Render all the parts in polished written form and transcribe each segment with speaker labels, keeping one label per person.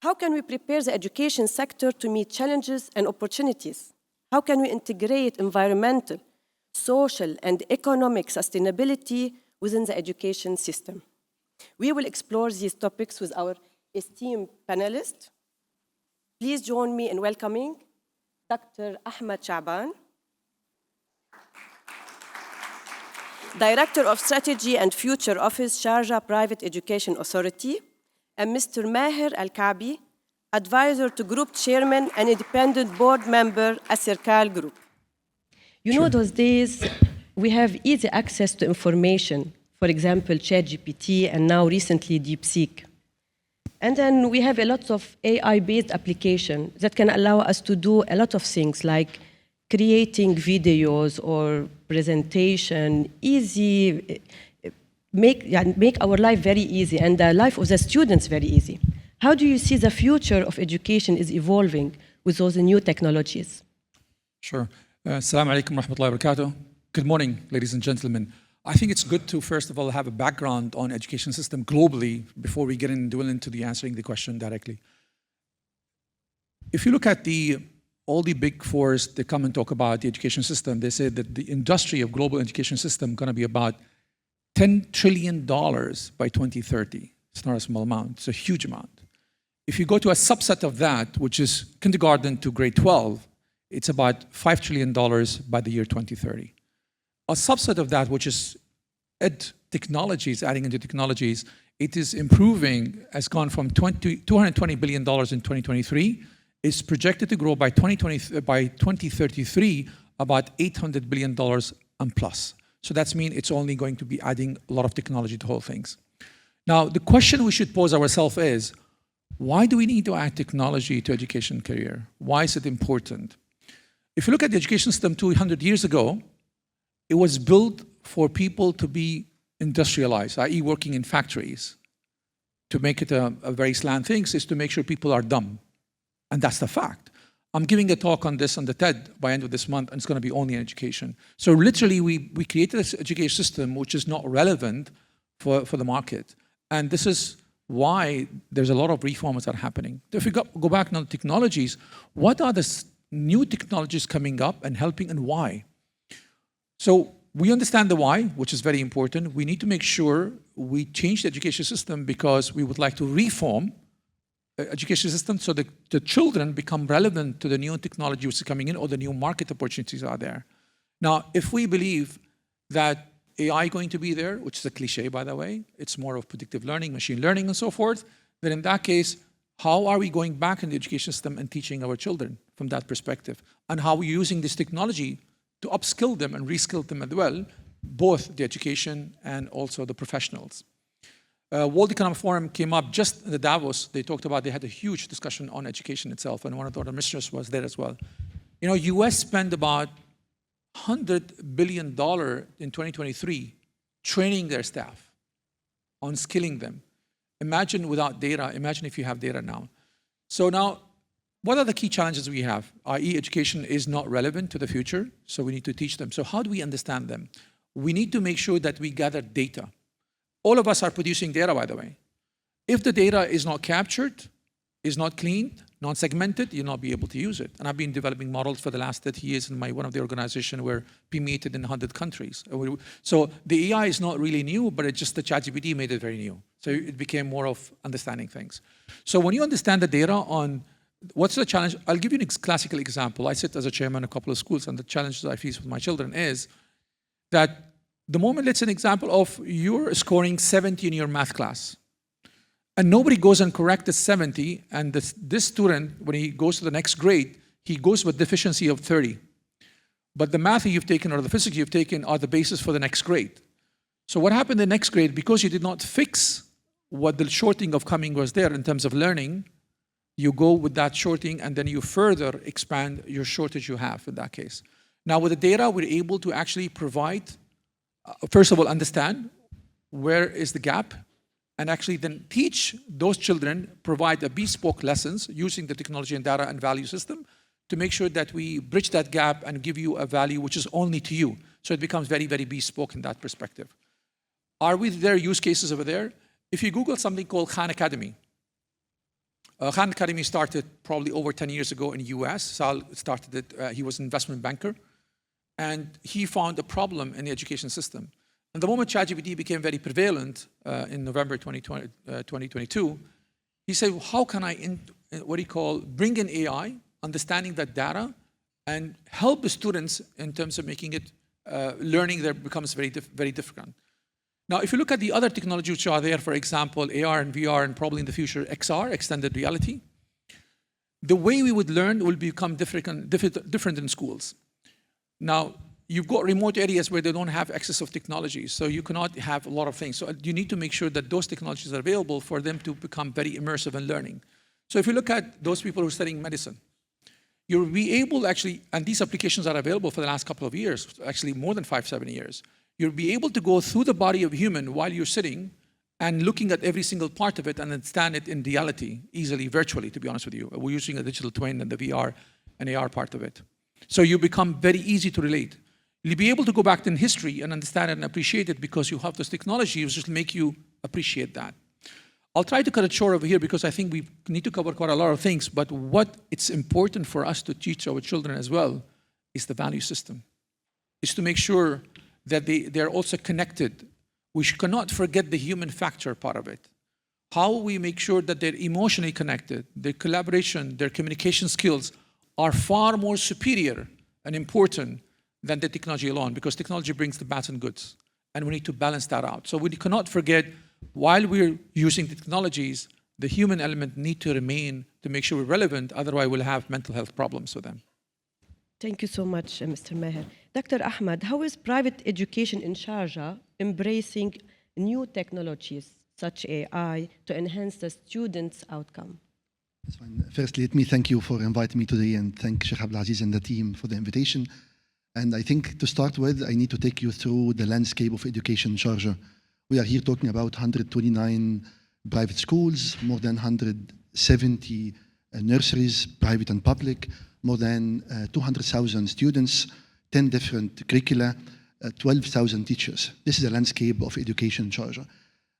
Speaker 1: How can we prepare the education sector to meet challenges and opportunities? How can we integrate environmental, social, and economic sustainability within the education system? We will explore these topics with our esteemed panelists. Please join me in welcoming Dr. Ahmed Sha'ban, Director of Strategy and Future Office, Sharjah Private Education Authority, and Mr. Maher Al Kaabi, Advisor to Group Chairman and Independent Board Member, Asirkal Group. You know, those days, we have easy access to information, for example, ChatGPT, and now recently DeepSeek. And then we have a lot of AI-based applications that can allow us to do a lot of things like creating videos or presentation, make our life very easy and the life of the students very easy. How do you see the future of education is evolving with those new technologies?
Speaker 2: Sure. Assalamu alaikum wa rahmatullahi wa barakatuh. Good morning, ladies and gentlemen. I think it's good to, first of all, have a background on education system globally before we get into answering the question directly. If you look at all the big fours that come and talk about the education system, they say that the industry of global education system is going to be about $10 trillion by 2030. It's not a small amount, it's a huge amount. If you go to a subset of that, which is kindergarten to grade 12, it's about $5 trillion by the year 2030. A subset of that, which is technologies, adding into technologies, it is improving, has gone from $220 billion in 2023, is projected to grow by 2033 about $800 billion and plus. So that's mean it's only going to be adding a lot of technology to whole things. Now, the question we should pose ourselves is, why do we need to add technology to education career? Why is it important? If you look at the education system 200 years ago, it was built for people to be industrialized, i.e. working in factories. To make it a very slant thing is to make sure people are dumb. And that's the fact. I'm giving a talk on this on the TED by end of this month, and it's going to be only in education. So literally, we created this education system which is not relevant for the market. And this is why there's a lot of reforms that are happening. If we go back now to technologies, what are the new technologies coming up and helping, and why? So we understand the why, which is very important. We need to make sure we change the education system because we would like to reform the education system so that the children become relevant to the new technology which is coming in or the new market opportunities are there. Now, if we believe that AI is going to be there, which is a cliche, by the way, it's more of predictive learning, machine learning, and so forth, then in that case, how are we going back in the education system and teaching our children from that perspective? And how are we using this technology to upskill them and reskill them as well, both the education and also the professionals. World Economic Forum came up just in the Davos. They talked about, they had a huge discussion on education itself, and one of the other ministers was there as well. You know, US spent about $100 billion in 2023 training their staff on skilling them. Imagine without data, imagine if you have data now. So now, what are the key challenges we have? i.e. education is not relevant to the future, so we need to teach them. So how do we understand them? We need to make sure that we gather data. All of us are producing data, by the way. If the data is not captured, is not cleaned, not segmented, you'll not be able to use it. And I've been developing models for the last 30 years in one of the organizations where permeated in 100 countries. So the AI is not really new, but it's just the ChatGPT made it very new. So it became more of understanding things. So when you understand the data on what's the challenge, I'll give you a classical example. I sit as a chairman of a couple of schools, and the challenges I face with my children is that the moment, let's say an example of you're scoring 70 in your math class, and nobody goes and corrects the 70, and this student, when he goes to the next grade, he goes with deficiency of 30. But the math you've taken or the physics you've taken are the basis for the next grade. So what happened in the next grade, because you did not fix what the shorting of coming was there in terms of learning, you go with that shorting and then you further expand your shortage you have in that case. Now with the data, we're able to actually provide, first of all, understand where is the gap, and actually then teach those children, provide a bespoke lessons using the technology and data and value system to make sure that we bridge that gap and give you a value which is only to you. So it becomes very, very bespoke in that perspective. Are there use cases over there? If you Google something called Khan Academy, Khan Academy started probably over 10 years ago in the US. Sal started it, he was an investment banker. And he found a problem in the education system. And the moment ChatGPT became very prevalent in November 2022, he said, well, how can I, bring in AI, understanding that data, and help the students in terms of making it, learning there becomes very difficult. Now, if you look at the other technologies which are there, for example, AR and VR, and probably in the future, XR, extended reality, the way we would learn will become different in schools. Now, you've got remote areas where they don't have access of technology, so you cannot have a lot of things. So you need to make sure that those technologies are available for them to become very immersive in learning. So if you look at those people who are studying medicine, you'll be able actually, and these applications are available for the last couple of years, actually more than 5-7 years, you'll be able to go through the body of a human while you're sitting and looking at every single part of it and understand it in reality, easily, virtually, to be honest with you. We're using a digital twin and the VR and AR part of it. So you become very easy to relate. You'll be able to go back in history and understand it and appreciate it because you have this technology, which will make you appreciate that. I'll try to cut it short over here because I think we need to cover quite a lot of things, but what it's important for us to teach our children as well is the value system. Is to make sure that they're also connected. We cannot forget the human factor part of it. How we make sure that they're emotionally connected, their collaboration, their communication skills are far more superior and important than the technology alone, because technology brings the bads and goods, and we need to balance that out. So we cannot forget, while we're using the technologies, the human element need to remain to make sure we're relevant, otherwise we'll have mental health problems with them.
Speaker 1: Thank you so much, Mr. Maher. Dr. Ahmed, how is private education in Sharjah embracing new technologies such AI to enhance the students' outcome?
Speaker 3: That's fine. First, let me thank you for inviting me today and thank Sheikh Abdulaziz and the team for the invitation. And I think to start with, I need to take you through the landscape of education in Sharjah. We are here talking about 129 private schools, more than 170 nurseries, private and public, more than 200,000 students, 10 different curricula, 12,000 teachers. This is a landscape of education in Sharjah.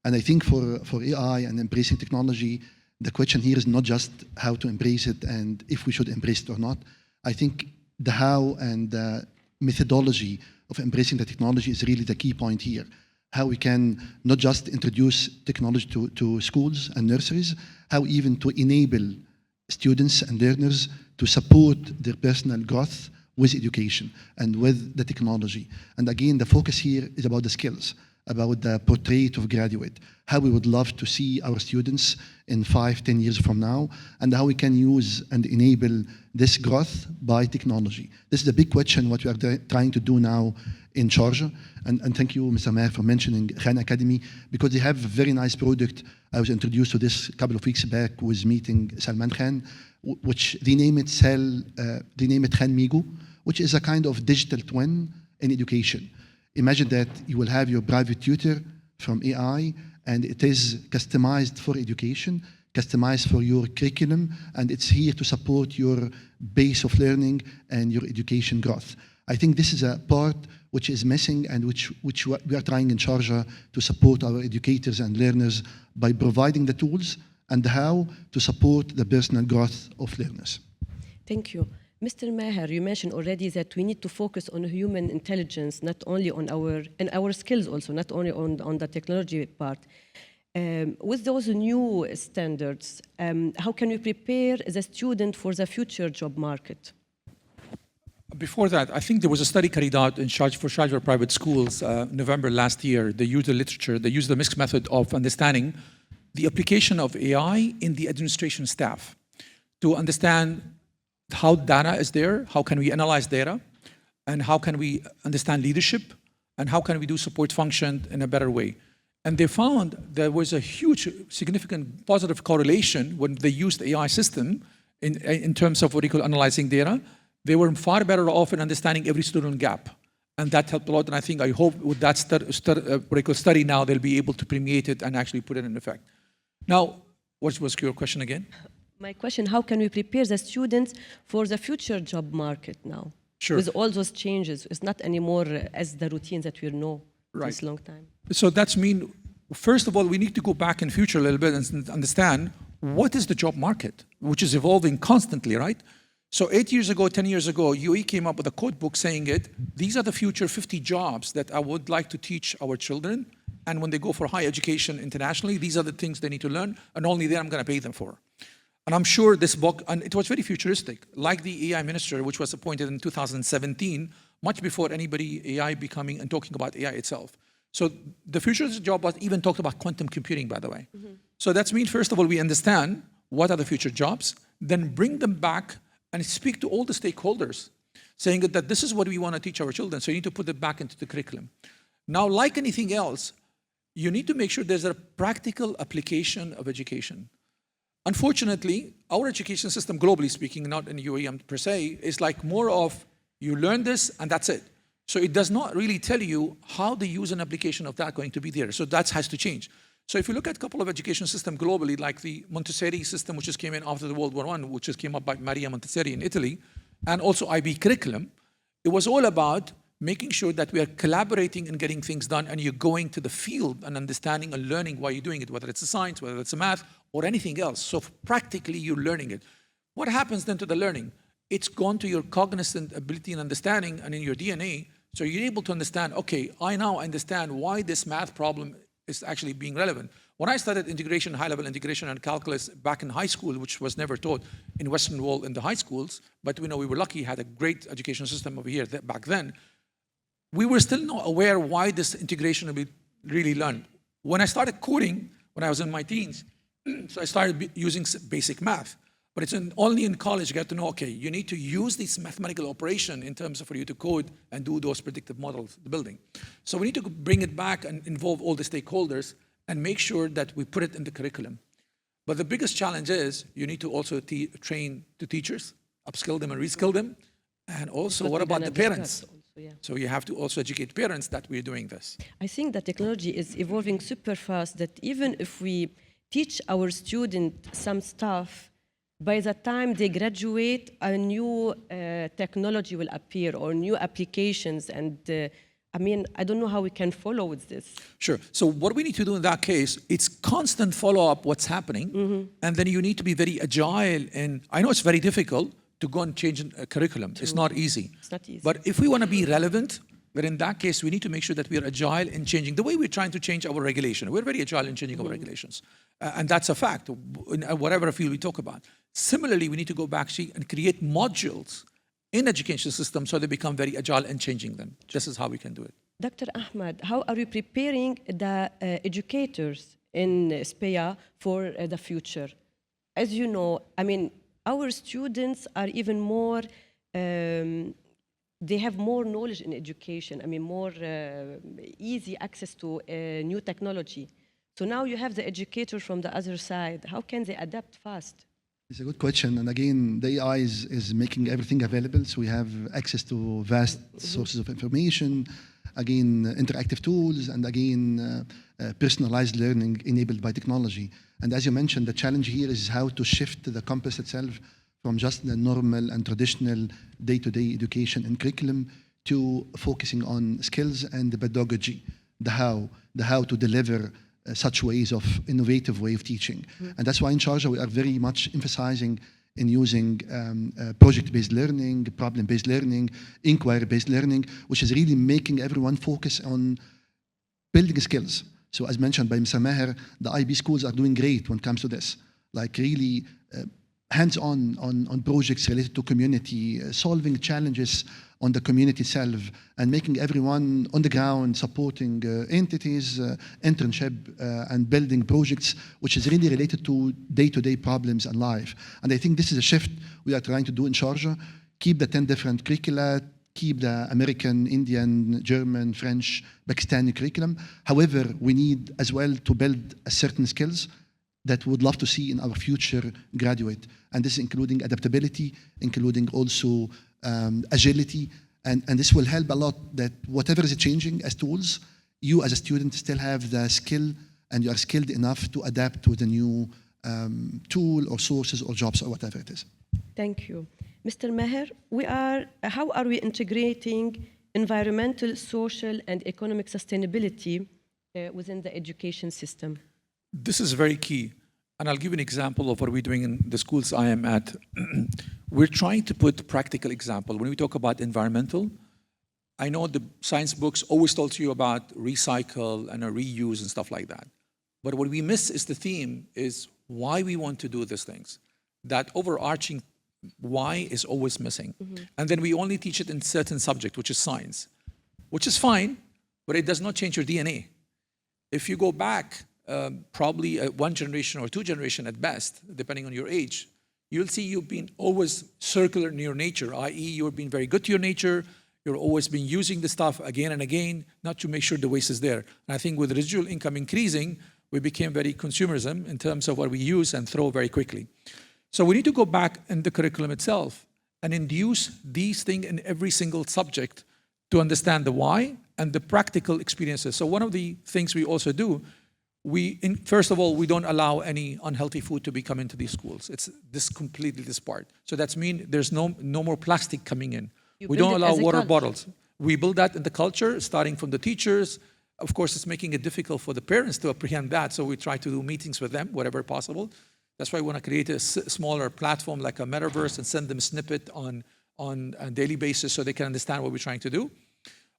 Speaker 3: And I think for AI and embracing technology, the question here is not just how to embrace it and if we should embrace it or not. I think the how and the methodology of embracing the technology is really the key point here. How we can not just introduce technology to schools and nurseries, how even to enable students and learners to support their personal growth with education and with the technology. And again, the focus here is about the skills, about the portrait of graduate, how we would love to see our students in 5-10 years from now, and how we can use and enable this growth by technology. This is a big question, what we are trying to do now in Sharjah. And thank you, Mr. Maher, for mentioning Khan Academy, because they have a very nice product. I was introduced to this a couple of weeks back, was meeting Salman Khan, which they name it 𝐶, which is a kind of digital twin in education. Imagine that you will have your private tutor from AI, and it is customized for education, customized for your curriculum, and it's here to support your base of learning and your education growth. I think this is a part which is missing and which we are trying in Sharjah to support our educators and learners by providing the tools and how to support the personal growth of learners.
Speaker 1: Thank you. Mr. Maher, you mentioned already that we need to focus on human intelligence, not only on our skills also, not only on the technology part. With those new standards, how can we prepare the student for the future job market?
Speaker 2: Before that, I think there was a study carried out for Sharjah private schools November last year. They used the literature, they used the mixed method of understanding the application of AI in the administration staff to understand how data is there, how can we analyze data, and how can we understand leadership, and how can we do support function in a better way. And they found there was a huge, significant positive correlation when they used the AI system in terms of what you call analyzing data. They were far better off in understanding every student gap. And that helped a lot. And I hope with that study now, they'll be able to permeate it and actually put it in effect. Now, what was your question again?
Speaker 1: My question, how can we prepare the students for the future job market now?
Speaker 2: Sure.
Speaker 1: With all those changes, it's not anymore as the routine that we know this long time.
Speaker 2: So that's mean, first of all, we need to go back in future a little bit and understand what is the job market, which is evolving constantly, right? So 8 years ago, 10 years ago, UAE came up with a code book saying these are the future 50 jobs that I would like to teach our children. And when they go for higher education internationally, these are the things they need to learn, and only then I'm going to pay them for. And I'm sure this book, and it was very futuristic, like the AI minister, which was appointed in 2017, much before anybody AI becoming and talking about AI itself. So the futuristic job was even talked about quantum computing, by the way. So that's mean, first of all, we understand what are the future jobs, then bring them back and speak to all the stakeholders, saying that this is what we want to teach our children, so you need to put it back into the curriculum. Now, like anything else, you need to make sure there's a practical application of education. Unfortunately, our education system, globally speaking, not in UAE per se, is like more of you learn this and that's it. So it does not really tell you how the use and application of that going to be there. So that has to change. So if you look at a couple of education systems globally, like the Montessori system, which just came in after the World War I, which just came up by Maria Montessori in Italy, and also IB curriculum, it was all about making sure that we are collaborating and getting things done, and you're going to the field and understanding and learning why you're doing it, whether it's a science, whether it's a math, or anything else. So practically, you're learning it. What happens then to the learning? It's gone to your cognizant ability and understanding and in your DNA, so you're able to understand, okay, I now understand why this math problem is actually being relevant. When I studied integration, high-level integration and calculus back in high school, which was never taught in Western world in the high schools, but we were lucky, had a great education system over here back then, we were still not aware why this integration would be really learned. When I started coding, when I was in my teens, so I started using basic math. But it's only in college you get to know, okay, you need to use this mathematical operation in terms of for you to code and do those predictive models, the building. So we need to bring it back and involve all the stakeholders and make sure that we put it in the curriculum. But the biggest challenge is you need to also train the teachers, upskill them and reskill them. And also, what about the parents? So you have to also educate parents that we're doing this.
Speaker 1: I think that technology is evolving super fast, that even if we teach our students some stuff, by the time they graduate, a new technology will appear or new applications. And I mean, I don't know how we can follow with this.
Speaker 2: Sure. So what we need to do in that case, it's constant follow-up what's happening. And then you need to be very agile. And I know it's very difficult to go and change a curriculum. True. It's not easy.
Speaker 1: It's not easy.
Speaker 2: But if we want to be relevant, but in that case, we need to make sure that we are agile in changing. The way we're trying to change our regulation, we're very agile in changing our regulations. And that's a fact, in whatever field we talk about. Similarly, we need to go back and create modules in education systems so they become very agile in changing them. This is how we can do it.
Speaker 1: Dr. Ahmed, how are you preparing the educators in SPEA for the future? As you know, I mean, our students are even more, they have more knowledge in education, I mean, more easy access to new technology. So now you have the educator from the other side. How can they adapt fast?
Speaker 3: It's a good question. And again, the AI is making everything available. So we have access to vast sources of information, again, interactive tools, and again, personalized learning enabled by technology. And as you mentioned, the challenge here is how to shift the campus itself from just the normal and traditional day-to-day education and curriculum to focusing on skills and the pedagogy, the how to deliver such ways of innovative way of teaching. And that's why in Sharjah we are very much emphasizing in using project-based learning, problem-based learning, inquiry-based learning, which is really making everyone focus on building skills. So as mentioned by Mr. Maher, the IB schools are doing great when it comes to this, like really hands-on on projects related to community, solving challenges on the community itself, and making everyone on the ground supporting entities, internship, and building projects, which is really related to day-to-day problems and life. And I think this is a shift we are trying to do in Sharjah, keep the 10 different curricula, keep the American, Indian, German, French, Pakistani curriculum. However, we need as well to build certain skills that we would love to see in our future graduate. And this is including adaptability, including also agility, and this will help a lot that whatever is changing as tools, you as a student still have the skill and you are skilled enough to adapt to the new tool or sources or jobs or whatever it is.
Speaker 1: Thank you. Mr. Maher, how are we integrating environmental, social, and economic sustainability within the education system?
Speaker 2: This is very key. And I'll give you an example of what we're doing in the schools I am at. We're trying to put practical example. When we talk about environmental, I know the science books always told you about recycle and reuse and stuff like that. But what we miss is the theme is why we want to do these things. That overarching why is always missing. And then we only teach it in certain subject, which is science, which is fine, but it does not change your DNA. If you go back probably one generation or two generations at best, depending on your age, you'll see you've been always circular in your nature, i.e. you've been very good to your nature, you've always been using the stuff again and again, not to make sure the waste is there. And I think with residual income increasing, we became very consumerism in terms of what we use and throw very quickly. So we need to go back in the curriculum itself and induce these things in every single subject to understand the why and the practical experiences. So one of the things we also do, first of all, we don't allow any unhealthy food to be coming into these schools. It's completely this part. So that's mean there's no more plastic coming in. We don't allow water bottles. We build that in the culture, starting from the teachers. Of course, it's making it difficult for the parents to apprehend that, so we try to do meetings with them, whatever possible. That's why we want to create a smaller platform like a metaverse and send them a snippet on a daily basis so they can understand what we're trying to do.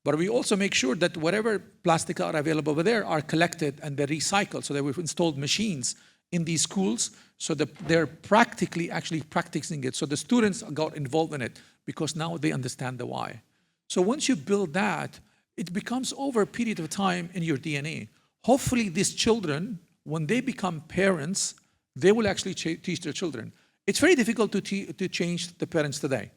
Speaker 2: But we also make sure that whatever plastic are available over there are collected and they're recycled, so that we've installed machines in these schools so that they're practically actually practicing it. So the students got involved in it because now they understand the why. So once you build that, it becomes over a period of time in your DNA. Hopefully these children, when they become parents, they will actually teach their children. It's very difficult to change the parents today.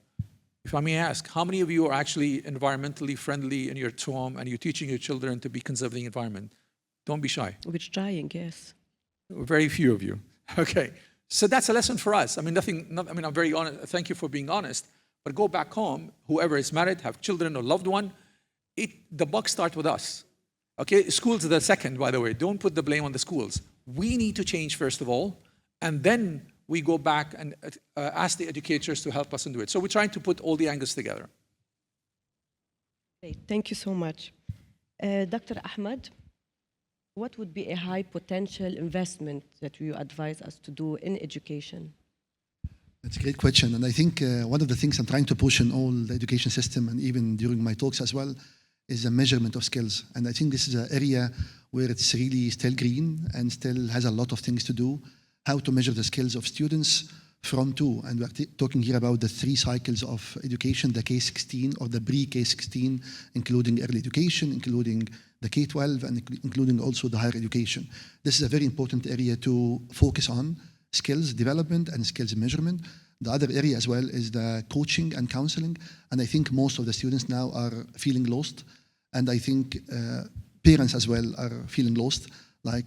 Speaker 2: If I may ask, how many of you are actually environmentally friendly in your home and you're teaching your children to be conserving the environment? Don't be shy.
Speaker 1: We're trying, yes.
Speaker 2: Very few of you. Okay, so that's a lesson for us. I mean, I'm very honest. Thank you for being honest. But go back home, whoever is married, have children or loved one, the buck starts with us. Okay, schools are the second, by the way. Don't put the blame on the schools. We need to change first of all, and then we go back and ask the educators to help us and do it. So we're trying to put all the angles together.
Speaker 1: Great. Thank you so much. Dr. Ahmed, what would be a high potential investment that you advise us to do in education?
Speaker 3: That's a great question. And I think one of the things I'm trying to push in all the education system and even during my talks as well is the measurement of skills. And I think this is an area where it's really still green and still has a lot of things to do. How to measure the skills of students from to. And we're talking here about the 3 cycles of education, the K-16 or the pre-K-16, including early education, including the K-12, and including also the higher education. This is a very important area to focus on, skills development and skills measurement. The other area as well is the coaching and counseling. And I think most of the students now are feeling lost. And I think parents as well are feeling lost, like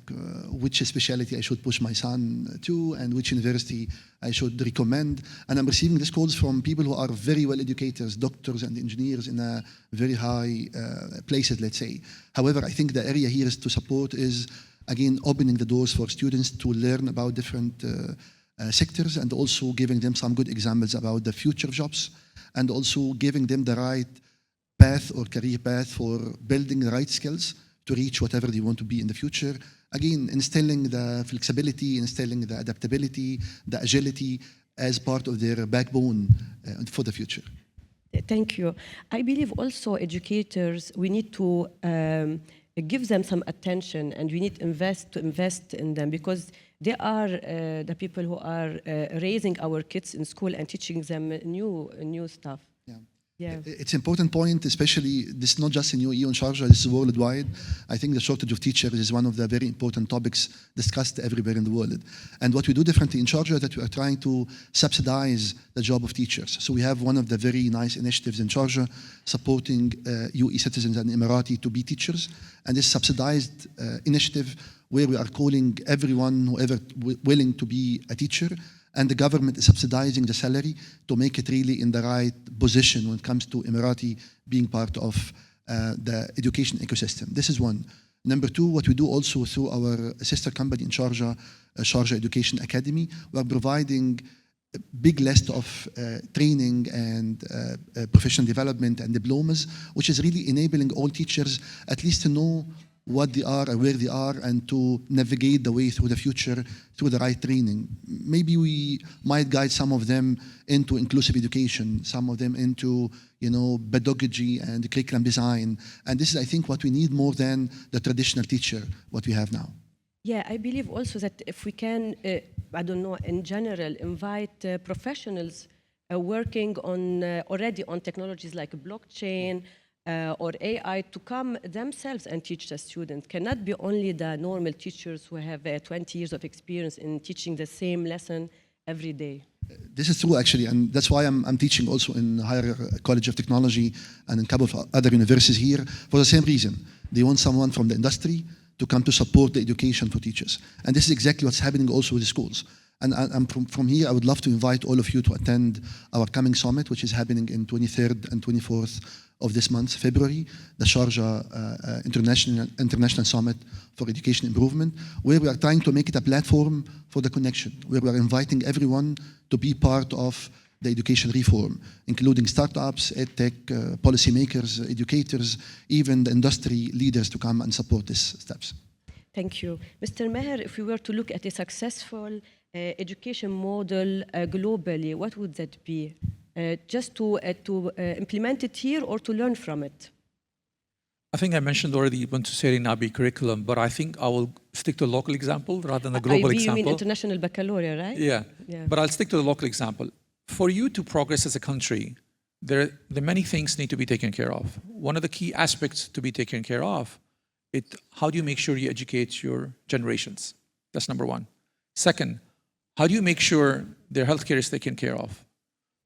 Speaker 3: which specialty I should push my son to and which university I should recommend. And I'm receiving these calls from people who are very well educated, doctors and engineers in a very high places, let's say. However, I think the area here is to support is, again, opening the doors for students to learn about different sectors and also giving them some good examples about the future jobs and also giving them the right path or career path for building the right skills to reach whatever they want to be in the future. Again, instilling the flexibility, instilling the adaptability, the agility as part of their backbone for the future.
Speaker 1: Thank you. I believe also educators, we need to give them some attention and we need to invest in them because they are the people who are raising our kids in school and teaching them new stuff. Yeah.
Speaker 3: It's an important point, especially this is not just in UAE or Sharjah, this is worldwide. I think the shortage of teachers is one of the very important topics discussed everywhere in the world. And what we do differently in Sharjah is that we are trying to subsidize the job of teachers. So we have one of the very nice initiatives in Sharjah supporting UAE citizens and Emirati to be teachers. And this subsidized initiative where we are calling everyone, whoever willing to be a teacher, and the government is subsidizing the salary to make it really in the right position when it comes to Emirati being part of the education ecosystem. This is one. Number 2, what we do also through our sister company in Sharjah, Sharjah Education Academy, we are providing a big list of training and professional development and diplomas, which is really enabling all teachers at least to know what they are and where they are, and to navigate the way through the future through the right training. Maybe we might guide some of them into inclusive education, some of them into pedagogy and curriculum design. And this is, I think, what we need more than the traditional teacher, what we have now.
Speaker 1: Yeah, I believe also that if we can, I don't know, in general, invite professionals working on already on technologies like blockchain, or AI to come themselves and teach the student. Cannot be only the normal teachers who have 20 years of experience in teaching the same lesson every day.
Speaker 3: This is true, actually, and that's why I'm teaching also in Higher College of Technology and in a couple of other universities here for the same reason. They want someone from the industry to come to support the education for teachers. And this is exactly what's happening also with the schools. And from here, I would love to invite all of you to attend our coming summit, which is happening in 23rd and 24th of this month, February, the Sharjah International Summit for Education Improvement, where we are trying to make it a platform for the connection, where we are inviting everyone to be part of the education reform, including startups, edtech, policymakers, educators, even the industry leaders to come and support these steps.
Speaker 1: Thank you. Mr. Maher, if we were to look at a successful education model globally, what would that be? Just to implement it here or to learn from it?
Speaker 2: I think I mentioned already 𝐋𝐞𝐬𝐴 curriculum, but I think I will stick to a local example rather than a global example.
Speaker 1: You mean International Baccalaureate, right?
Speaker 2: Yeah, but I'll stick to the local example. For you to progress as a country, there many things need to be taken care of. One of the key aspects to be taken care of, how do you make sure you educate your generations? That's number one. Second, how do you make sure their healthcare is taken care of?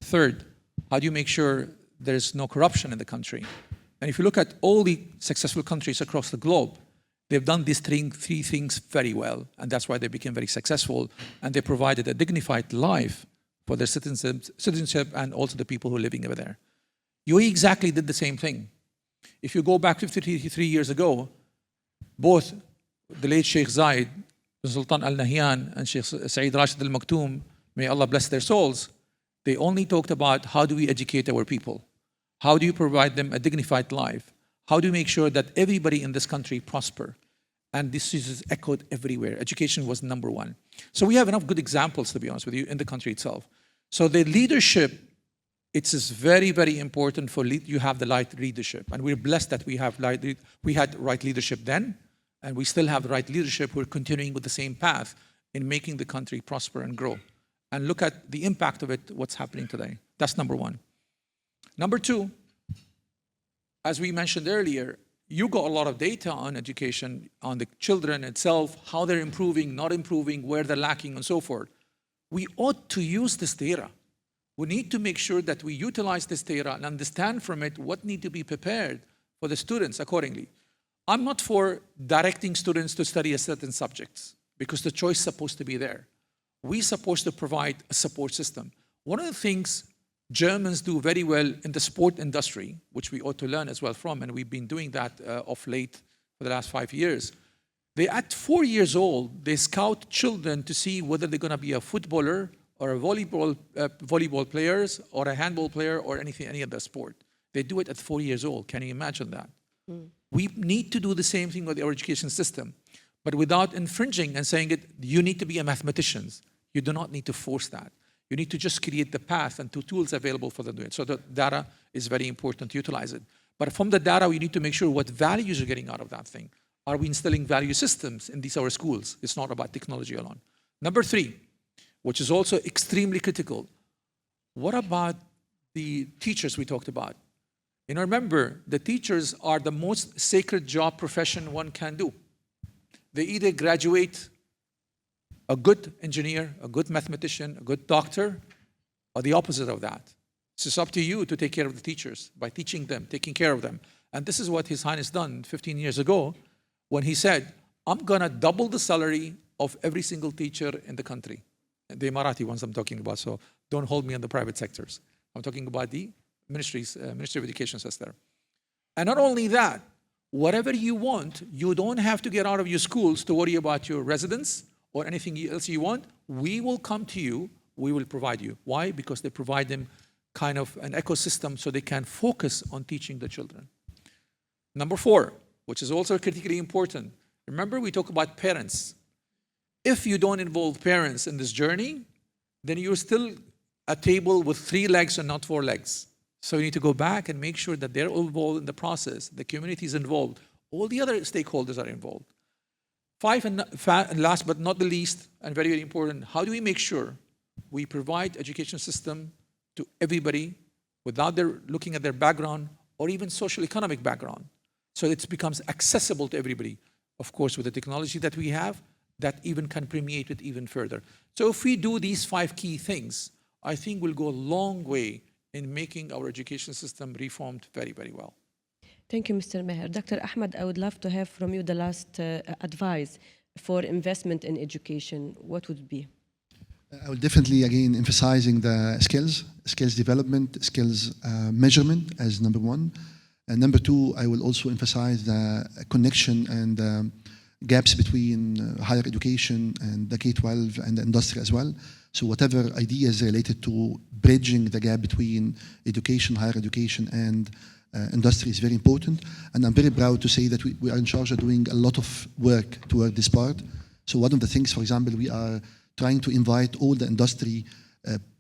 Speaker 2: Third, how do you make sure there's no corruption in the country? And if you look at all the successful countries across the globe, they've done these three things very well, and that's why they became very successful, and they provided a dignified life for their citizenship and also the people who are living over there. UAE exactly did the same thing. If you go back 53 years ago, both the late 𝐋𝐶𝐧𝐠, Sultan Al Nahyan, and Sheikh Saeed Rashid Al Maktoum, may Allah bless their souls, they only talked about how do we educate our people? How do you provide them a dignified life? How do you make sure that everybody in this country prosper? And this is echoed everywhere. Education was number one. So we have enough good examples, to be honest with you, in the country itself. So the leadership, it is very, very important for you have the right leadership. And we're blessed that we had right leadership then, and we still have the right leadership. We're continuing with the same path in making the country prosper and grow. And look at the impact of it, what's happening today. That's number one. Number two, as we mentioned earlier, you got a lot of data on education, on the children itself, how they're improving, not improving, where they're lacking, and so forth. We ought to use this data. We need to make sure that we utilize this data and understand from it what need to be prepared for the students accordingly. I'm not for directing students to study a certain subjects because the choice is supposed to be there. We're supposed to provide a support system. One of the things Germans do very well in the sport industry, which we ought to learn as well from, and we've been doing that of late for the last 5 years. At 4 years old, they scout children to see whether they're going to be a footballer or a volleyball players or a handball player or any other sport. They do it at 4 years old. Can you imagine that? We need to do the same thing with our education system, but without infringing and saying it, you need to be a mathematician. You do not need to force that. You need to just create the path and the tools available for them to do it. So the data is very important to utilize it. But from the data, we need to make sure what values you're getting out of that thing. Are we instilling value systems in these our schools? It's not about technology alone. Number three, which is also extremely critical, what about the teachers we talked about? And remember, the teachers are the most sacred job profession one can do. They either graduate a good engineer, a good mathematician, a good doctor, or the opposite of that. So it's up to you to take care of the teachers by teaching them, taking care of them. And this is what His Highness done 15 years ago when he said, I'm going to double the salary of every single teacher in the country. The Emirati ones I'm talking about, so don't hold me on the private sectors. I'm talking about the Ministry of Education says there. And not only that, whatever you want, you don't have to get out of your schools to worry about your residence or anything else you want. We will come to you, we will provide you. Why? Because they provide them kind of an ecosystem so they can focus on teaching the children. Number four, which is also critically important. Remember, we talk about parents. If you don't involve parents in this journey, then you're still a table with 3 legs and not 4 legs. So you need to go back and make sure that they're involved in the process, the community is involved, all the other stakeholders are involved. 5, and last but not the least, and very, very important, how do we make sure we provide education system to everybody without their looking at their background or even social economic background, so it becomes accessible to everybody. Of course, with the technology that we have, that even can permeate it even further. So if we do these 5 key things, I think we'll go a long way in making our education system reformed very, very well.
Speaker 1: Thank you, Mr. Maher. Dr. Ahmed, I would love to have from you the last advice for investment in education. What would it be?
Speaker 3: I will definitely, again, emphasizing the skills development, skills measurement as number 1. And number 2, I will also emphasize the connection and gaps between higher education and the K-12 and the industry as well. So whatever ideas related to bridging the gap between education, higher education, and industry is very important. And I'm very proud to say that we are in charge of doing a lot of work toward this part. So one of the things, for example, we are trying to invite all the industry,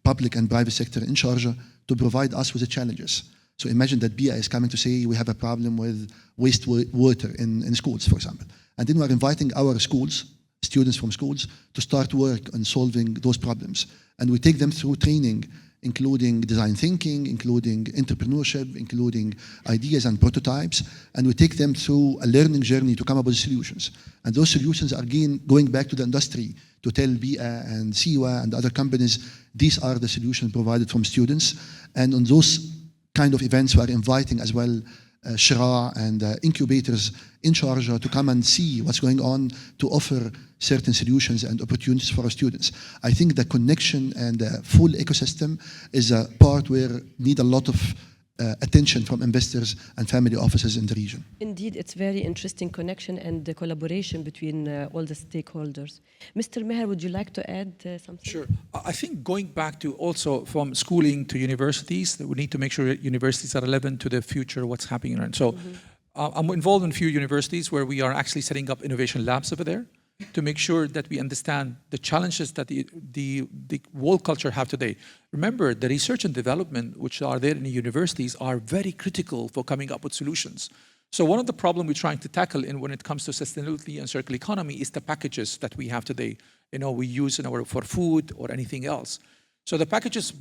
Speaker 3: public and private sector in Sharjah to provide us with the challenges. So imagine that BIA is coming to say we have a problem with wastewater in schools, for example. And then we're inviting our schools, students from schools, to start work on solving those problems. And we take them through training, including design thinking, including entrepreneurship, including ideas and prototypes. And we take them through a learning journey to come up with solutions. And those solutions are again going back to the industry to tell BIA and SIWA and other companies, these are the solutions provided from students. And on those kind of events, we are inviting as well Shira and incubators in Sharjah to come and see what's going on, to offer certain solutions and opportunities for our students. I think the connection and the full ecosystem is a part where need a lot of attention from investors and family offices in the region.
Speaker 1: Indeed, it's very interesting connection and the collaboration between all the stakeholders. Mr. Maher, would you like to add something?
Speaker 2: Sure. I think going back to also from schooling to universities, that we need to make sure that universities are relevant to the future, what's happening. And so I'm involved in a few universities where we are actually setting up innovation labs over there to make sure that we understand the challenges that the world culture have today. Remember, the research and development which are there in the universities are very critical for coming up with solutions. So one of the problems we're trying to tackle when it comes to sustainability and circular economy is the packages that we have today. We use for food or anything else. So the packages,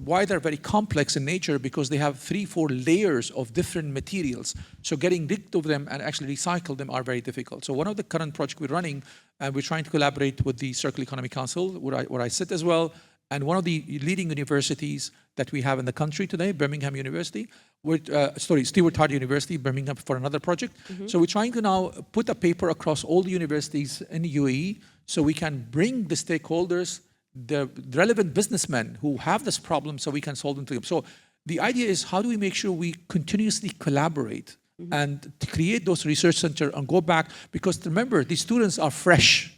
Speaker 2: why they're very complex in nature, because they have 3-4 layers of different materials. So getting rid of them and actually recycle them are very difficult. So one of the current projects we're running, and we're trying to collaborate with the Circular Economy Council, where I sit as well, and one of the leading universities that we have in the country today, Birmingham University, Stewart Hard University, Birmingham, for another project. So we're trying to now put a paper across all the universities in the UAE so we can bring the stakeholders, the relevant businessmen who have this problem, so we can solve them to them. So the idea is, how do we make sure we continuously collaborate and to create those research centers and go back? Because remember, these students are fresh.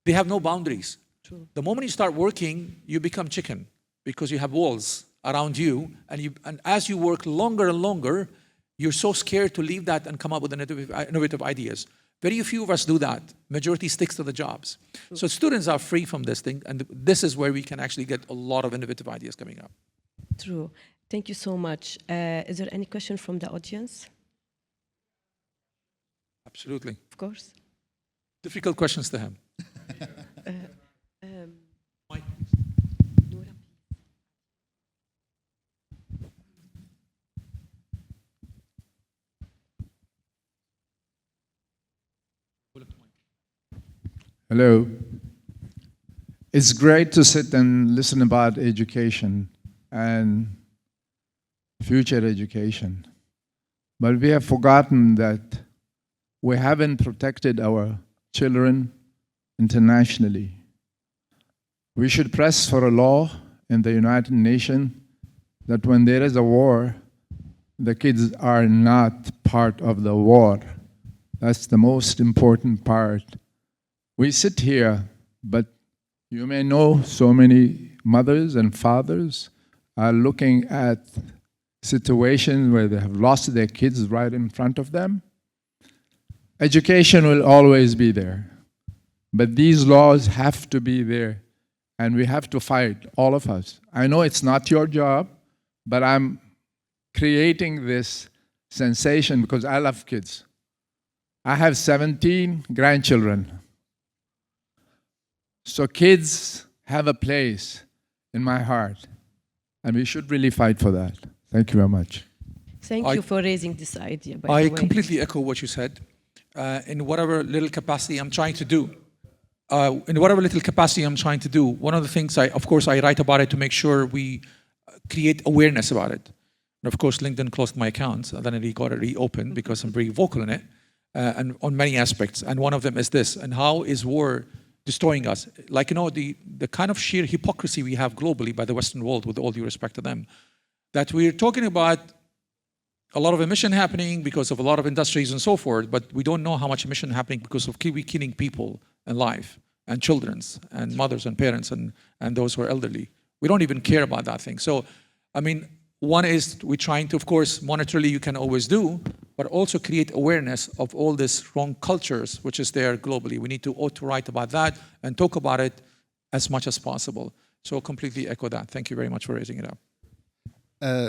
Speaker 2: They have no boundaries. True. The moment you start working, you become chicken because you have walls around you. And as you work longer and longer, you're so scared to leave that and come up with innovative ideas. Very few of us do that. Majority sticks to the jobs. So students are free from this thing, and this is where we can actually get a lot of innovative ideas coming up.
Speaker 1: True. Thank you so much. Is there any question from the audience?
Speaker 2: Absolutely.
Speaker 1: Of course.
Speaker 2: Difficult questions to him. Mike.
Speaker 4: Hello. It's great to sit and listen about education and future education. But we have forgotten that we haven't protected our children internationally. We should press for a law in the United Nations that when there is a war, the kids are not part of the war. That's the most important part. We sit here, but you may know so many mothers and fathers are looking at situations where they have lost their kids right in front of them. Education will always be there, but these laws have to be there, and we have to fight, all of us. I know it's not your job, but I'm creating this sensation because I love kids. I have 17 grandchildren. So kids have a place in my heart, and we should really fight for that. Thank you very much.
Speaker 1: Thank you for raising this idea, by
Speaker 2: I
Speaker 1: the way.
Speaker 2: completely echo what you said. In whatever little capacity I'm trying to do, one of the things of course, I write about it to make sure we create awareness about it. And of course, LinkedIn closed my account, and then I got it reopened because I'm very vocal in it, and on many aspects. And one of them is this, and how is war destroying us? Like, the kind of sheer hypocrisy we have globally by the Western world, with all due respect to them, that we're talking about a lot of emission happening because of a lot of industries and so forth, but we don't know how much emission happening because of killing people and life and children's and mothers and parents and those who are elderly. We don't even care about that thing. So, I mean, one is we're trying to, of course, monetarily you can always do, but also create awareness of all these wrong cultures, which is there globally. We need to write about that and talk about it as much as possible. So completely echo that. Thank you very much for raising it up.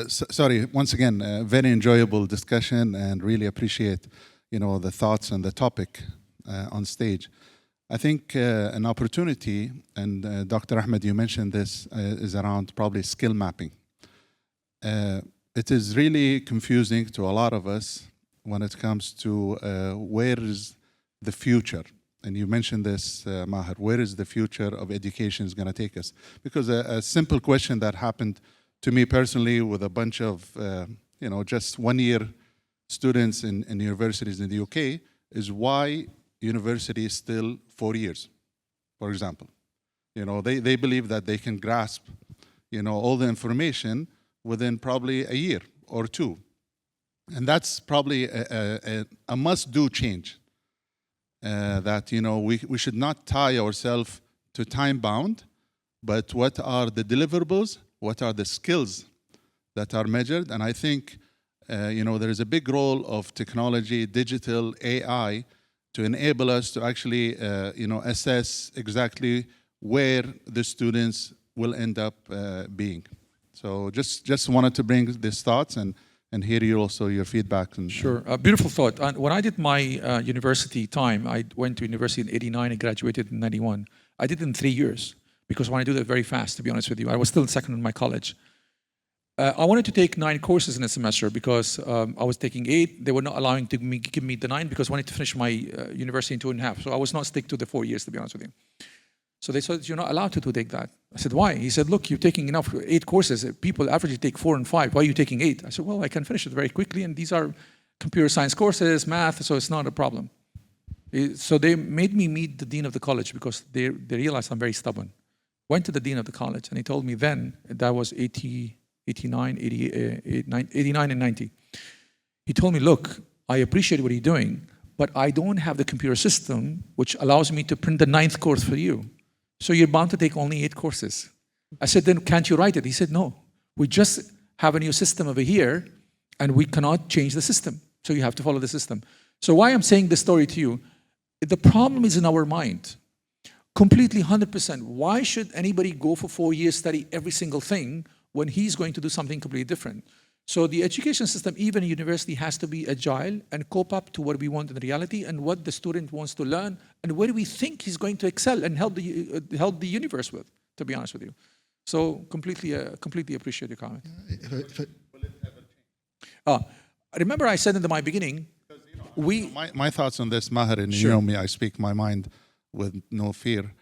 Speaker 5: Sorry, once again, very enjoyable discussion, and really appreciate, the thoughts and the topic on stage. I think an opportunity, and Dr. Ahmed, you mentioned this, is around probably skill mapping. It is really confusing to a lot of us when it comes to where is the future. And you mentioned this, Maher, where is the future of education is going to take us? Because a simple question that happened to me personally with a bunch of, just one-year students in universities in the UK is why university is still 4 years, for example. They believe that they can grasp, all the information within probably a year or two. And that's probably a must-do change. That, we should not tie ourselves to time-bound, but what are the deliverables? What are the skills that are measured? And I think, there is a big role of technology, digital, AI, to enable us to actually, assess exactly where the students will end up being. So just wanted to bring these thoughts and hear you also your feedback.
Speaker 2: Sure, beautiful thought. And when I did my university time, I went to university in '89 and graduated in '91. I did it in 3 years. Because when I do that very fast, to be honest with you, I was still second in my college. I wanted to take 9 courses in a semester because I was taking 8. They were not allowing to give me the 9 because I wanted to finish my university in 2.5. So I was not stick to the 4 years, to be honest with you. So they said, you're not allowed to take that. I said, why? He said, look, you're taking enough 8 courses. People averagely take 4 and 5. Why are you taking 8? I said, well, I can finish it very quickly. And these are computer science courses, math, so it's not a problem. So they made me meet the dean of the college because they realized I'm very stubborn. Went to the dean of the college, and he told me then, that was 89 and 90. He told me, look, I appreciate what you're doing, but I don't have the computer system which allows me to print the 9th course for you. So you're bound to take only 8 courses. I said, then can't you write it? He said, no, we just have a new system over here, and we cannot change the system. So you have to follow the system. So why I'm saying this story to you, the problem is in our mind. Completely 100%. Why should anybody go for 4 years, study every single thing when he's going to do something completely different? So the education system, even in university, has to be agile and cope up to what we want in reality and what the student wants to learn and where we think he's going to excel and help the universe with, to be honest with you. So completely appreciate your comment. Remember I said in my beginning,
Speaker 5: my thoughts on this, Maher, and
Speaker 2: Sure.
Speaker 5: you know me, I speak my mind with no fear,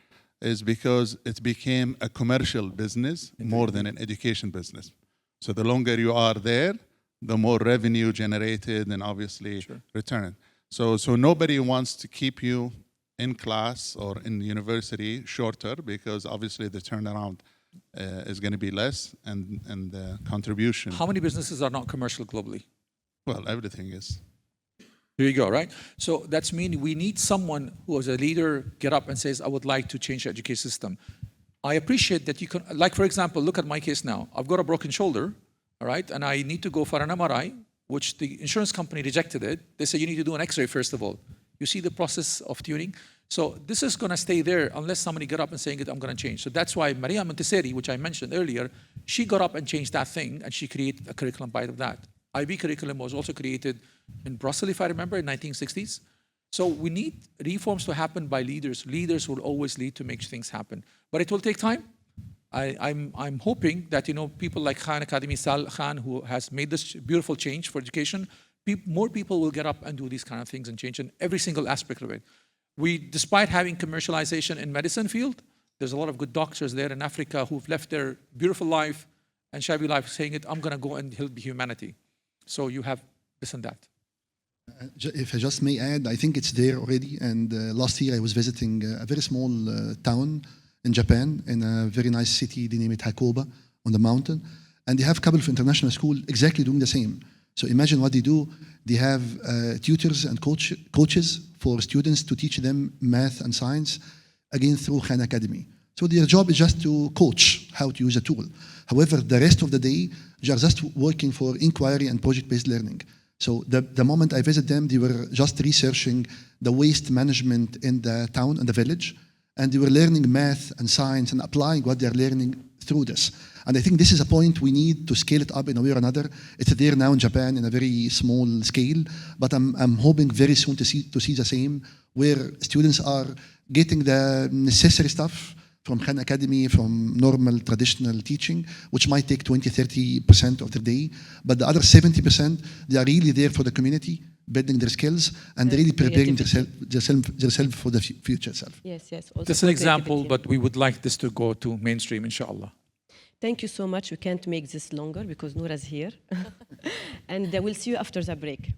Speaker 5: is because it became a commercial business more than an education business. So the longer you are there, the more revenue generated and obviously
Speaker 2: Sure.
Speaker 5: returned. So nobody wants to keep you in class or in university shorter because obviously the turnaround is going to be less and the contribution.
Speaker 2: How many businesses are not commercial globally?
Speaker 5: Well, everything is.
Speaker 2: Here you go, right? So that's mean we need someone who as a leader get up and says, I would like to change the education system. I appreciate that you can, like for example, look at my case now. I've got a broken shoulder, all right? And I need to go for an MRI, which the insurance company rejected it. They say you need to do an X-ray first of all. You see the process of tuning. So this is going to stay there unless somebody get up and saying it, I'm going to change. So that's why Maria Montessori, which I mentioned earlier, she got up and changed that thing, and she created a curriculum by that. IB curriculum was also created in Brussels, if I remember, in 1960s. So we need reforms to happen by leaders. Leaders will always lead to make things happen. But it will take time. I'm hoping that people like Khan Academy, Sal Khan, who has made this beautiful change for education, more people will get up and do these kind of things and change in every single aspect of it. Despite having commercialization in medicine field, there's a lot of good doctors there in Africa who've left their beautiful life and shabby life saying it, I'm going to go and help humanity. So you have this and that.
Speaker 3: If I just may add, I think it's there already. And last year I was visiting a very small town in Japan, in a very nice city, they name it Hakoba, on the mountain. And they have a couple of international schools exactly doing the same. So imagine what they do. They have tutors and coaches for students to teach them math and science, again through Khan Academy. So their job is just to coach how to use a tool. However, the rest of the day, they are just working for inquiry and project-based learning. So the moment I visit them, they were just researching the waste management in the town and the village, and they were learning math and science and applying what they're learning through this. And I think this is a point we need to scale it up in a way or another. It's there now in Japan in a very small scale, but I'm hoping very soon to see the same, where students are getting the necessary stuff from Khan Academy, from normal traditional teaching, which might take 20–30% of their day, but the other 70%, they are really there for the community, building their skills, and really preparing themselves for the future self.
Speaker 1: Yes.
Speaker 2: That's an example, but we would like this to go to mainstream, inshallah.
Speaker 1: Thank you so much. We can't make this longer because Noura's here. And we'll see you after the break.